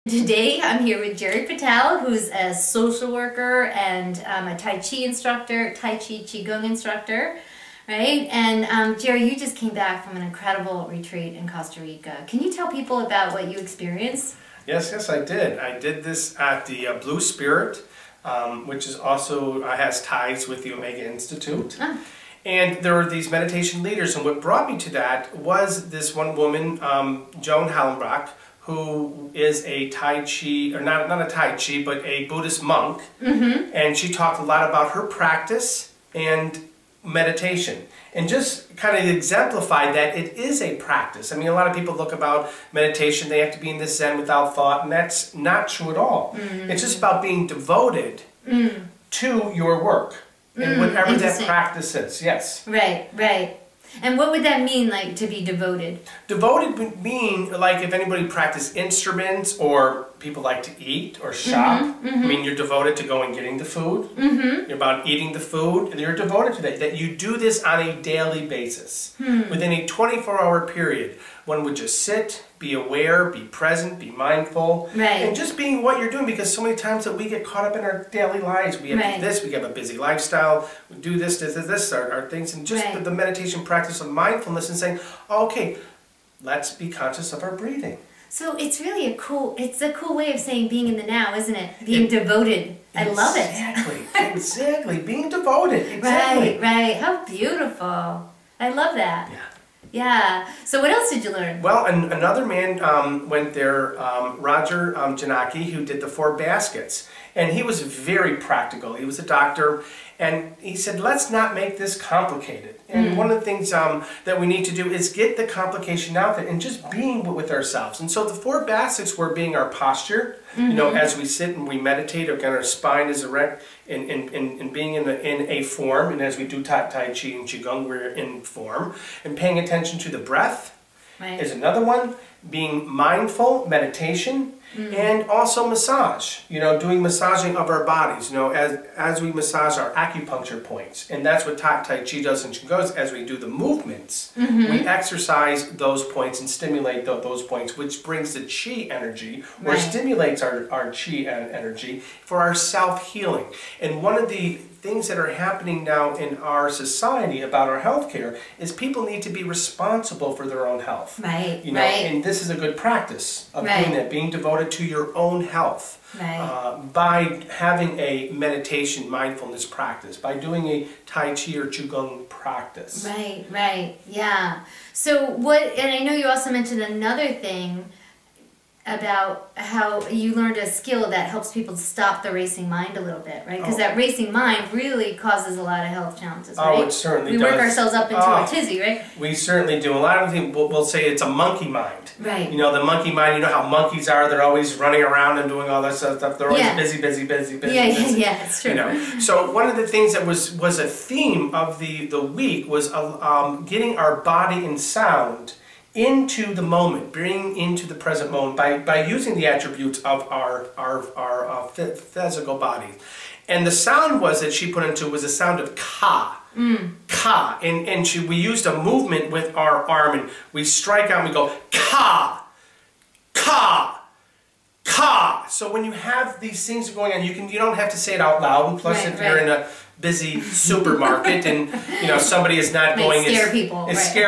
Today I'm here with Jerry Petell, who's a social worker and a Tai Chi instructor, Tai Chi Qigong instructor, right? And Jerry, you just came back from an incredible retreat in Costa Rica. Can you tell people about what you experienced? Yes, I did. I did this at the Blue Spirit, which is also has ties with the Omega Institute. Oh. And there were these meditation leaders, and what brought me to that was this one woman, Joan Hallenbach, who is a Tai Chi, or not a Tai Chi, but a Buddhist monk. Mm-hmm. And she talked a lot about her practice and meditation. And just kind of exemplified that it is a practice. I mean, a lot of people look about meditation, they have to be in this Zen without thought, and that's not true at all. Mm-hmm. It's just about being devoted to your work, and whatever that practice is, yes. Right, right. And what would that mean, like, to be devoted? Devoted would mean, like, if anybody practices instruments or people like to eat or shop. Mm-hmm, mm-hmm. I mean, you're devoted to going and getting the food. Mm-hmm. You're about eating the food, and you're devoted to that. That you do this on a daily basis. Within a 24-hour period. One would just sit, be aware, be present, be mindful. Right. And just being what you're doing, because so many times that we get caught up in our daily lives. We have this, we have a busy lifestyle, we do this, our things. And just the meditation practice of mindfulness and saying, okay, let's be conscious of our breathing. So it's really a cool way of saying being in the now, isn't it? Being devoted. I love it. Exactly, exactly. Being devoted, exactly. Right. How beautiful. I love that. Yeah. Yeah. So what else did you learn? Well, another man went there, Roger Janaki, who did the 4 baskets. And he was very practical. He was a doctor. And he said, let's not make this complicated. And one of the things that we need to do is get the complication out there and just being with ourselves. And so the 4 baskets were being our posture, you know, as we sit and we meditate, again, our spine is erect and being in a form. And as we do Tai Chi and Qigong, we're in form. And paying attention to the breath is another one. Being mindful, meditation. And also massage, you know, doing massaging of our bodies, you know, as we massage our acupuncture points. And that's what Tai Chi does in Qigong. As we do the movements, we exercise those points and stimulate those points, which brings the Qi energy, or stimulates our Qi energy for our self-healing. And one of the things that are happening now in our society about our healthcare is people need to be responsible for their own health. Right, you know, and this is a good practice of doing that, being devoted to your own health. By having a meditation mindfulness practice, by doing a Tai Chi or Qigong practice. Right, yeah. So and I know you also mentioned another thing about how you learned a skill that helps people to stop the racing mind a little bit, right? Because that racing mind really causes a lot of health challenges, right? Oh, it certainly does. We work ourselves up into a tizzy, right? We certainly do. A lot of people will say it's a monkey mind. Right. You know, the monkey mind, you know how monkeys are, they're always running around and doing all that stuff. They're always busy. Yeah, it's true. You know? So one of the things that was a theme of the week was getting our body and sound into the moment, bringing into the present moment by using the attributes of our physical body. And the sound that she put into was a sound of ka. Ka. And we used a movement with our arm, and we strike out and we go ka, ka, ka. So when you have these things going on, you don't have to say it out loud. Plus, if you're in a busy supermarket and you know somebody is not going scare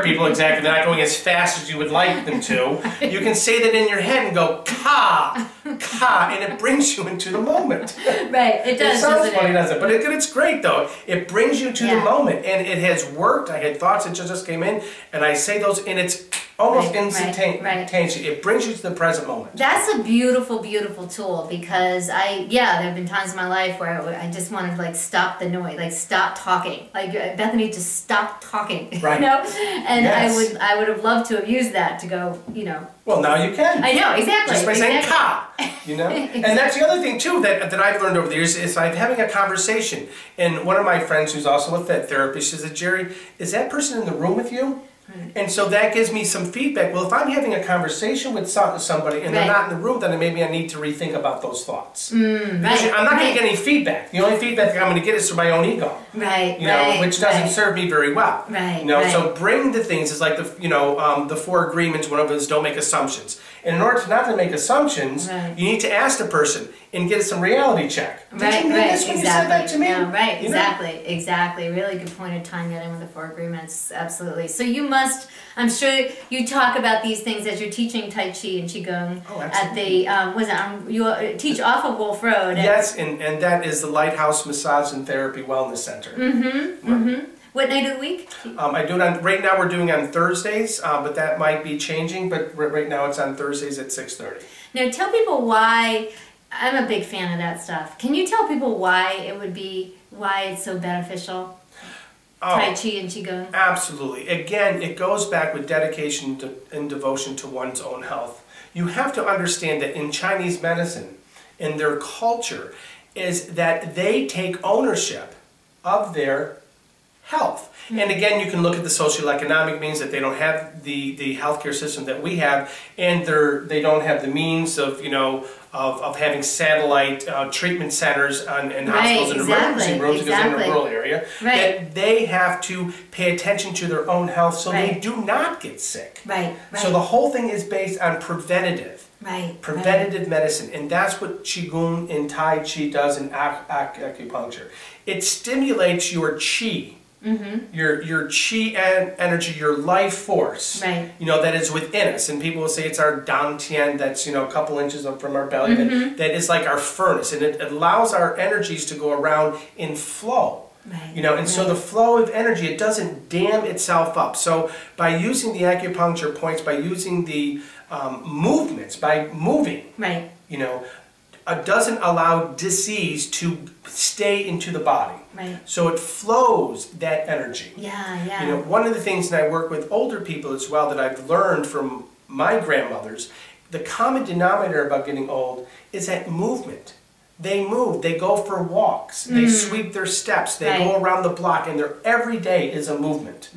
people exactly, they're not going as fast as you would like them to, you can say that in your head and go ka, ka, and it brings you into the moment. It does. It sounds funny, doesn't it? But it's great though. It brings you to the moment, and it has worked. I had thoughts that just came in, and I say those, and it's almost instantaneous. It brings you to the present moment. That's a beautiful, beautiful tool, because there have been times in my life where I just wanted to like stop the noise, like stop talking. Like Bethany, just stop talking. Right. You know? And I would have loved to have used that to go, you know. Well, now you can. I know, exactly. Just by saying ka, you know? And that's the other thing too that I've learned over the years is I'm having a conversation, and one of my friends who's also a vet therapist says, Jerry, is that person in the room with you? And so that gives me some feedback. Well, if I'm having a conversation with somebody and they're not in the room, then maybe I need to rethink about those thoughts. I'm not going to get any feedback. The only feedback I'm going to get is from my own ego. You know, which doesn't serve me very well. You know, so bring the things. It's like the 4 agreements. One of them is don't make assumptions. And in order to not to make assumptions, you need to ask the person and get some reality check. Did you mean this when you said that to me? Yeah, right, exactly. Really good point of tying that in with the 4 agreements. Absolutely. So you must, I'm sure you talk about these things as you're teaching Tai Chi and Qigong at the, you teach off of Wolf Road. Yes, and that is the Lighthouse Massage and Therapy Wellness Center. What night of the week? I do it on, right now we're doing on Thursdays, but that might be changing, but right now it's on Thursdays at 6:30. Now tell people why, I'm a big fan of that stuff. Can you tell people why it would be, why it's so beneficial? Tai Chi and Qigong? Absolutely. Again, it goes back with dedication and devotion to one's own health. You have to understand that in Chinese medicine, in their culture, is that they take ownership of their health. And again, you can look at the socioeconomic means that they don't have the healthcare system that we have, and they don't have the means of, you know, of having satellite treatment centers and hospitals and emergency rooms because they're in a rural area. That they have to pay attention to their own health so they do not get sick. So the whole thing is based on preventative. Preventative medicine, and that's what Qigong and Tai Chi does in acupuncture. It stimulates your Qi. Your Qi energy, your life force, you know, that is within us. And people will say it's our dantian that's, you know, a couple inches up from our belly, that is like our furnace. And it allows our energies to go around in flow. You know, and so the flow of energy, it doesn't dam itself up. So by using the acupuncture points, by using the movements, by moving, you know, doesn't allow disease to stay into the body. So it flows that energy. You know, one of the things that I work with older people as well that I've learned from my grandmothers, the common denominator about getting old is that movement. They move, they go for walks, they sweep their steps, they go around the block, and their every day is a movement.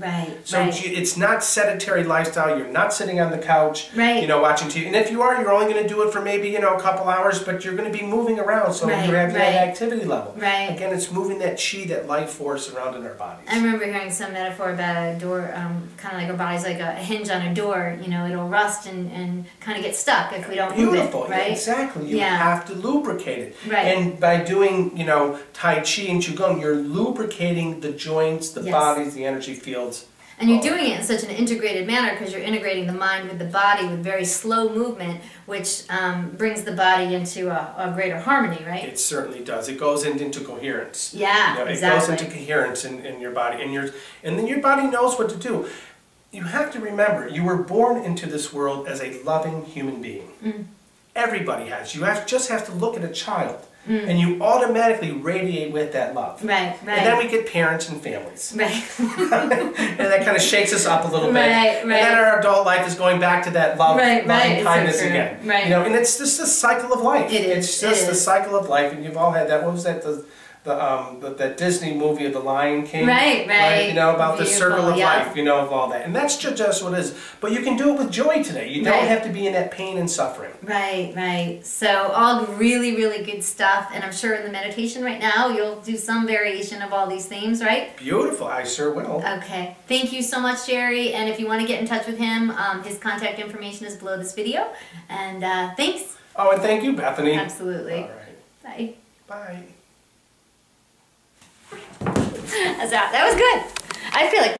So it's not sedentary lifestyle, you're not sitting on the couch, you know, watching TV. And if you are, you're only going to do it for maybe, you know, a couple hours, but you're going to be moving around, so you're having that activity level. Again, it's moving that Qi, that life force around in our bodies. I remember hearing some metaphor about a door, kind of like our body's like a hinge on a door, you know, it'll rust and kind of get stuck if we don't move it, Exactly. You have to lubricate it. And by doing, you know, Tai Chi and Qigong, you're lubricating the joints, the bodies, the energy fields. And you're doing it in such an integrated manner because you're integrating the mind with the body with very slow movement, which brings the body into a greater harmony, right? It certainly does. It goes into coherence. You know, it goes into coherence in your body. And then your body knows what to do. You have to remember, you were born into this world as a loving human being. Everybody has. You just have to look at a child, and you automatically radiate with that love. And then we get parents and families. And that kind of shakes us up a little bit. And then our adult life is going back to that love, loving kindness again. You know, and it's just the cycle of life. It's just the cycle of life, and you've all had that. What was that? That Disney movie of the Lion King, you know, about the circle of life, you know, of all that, and that's just what it is. But you can do it with joy today. You don't have to be in that pain and suffering. So all really, really good stuff, and I'm sure in the meditation right now you'll do some variation of all these themes, right? Beautiful. I sure will. Okay. Thank you so much, Jerry. And if you want to get in touch with him, his contact information is below this video. And thanks. Oh, and thank you, Bethany. Absolutely. All right. Bye. Bye. That was good. I feel like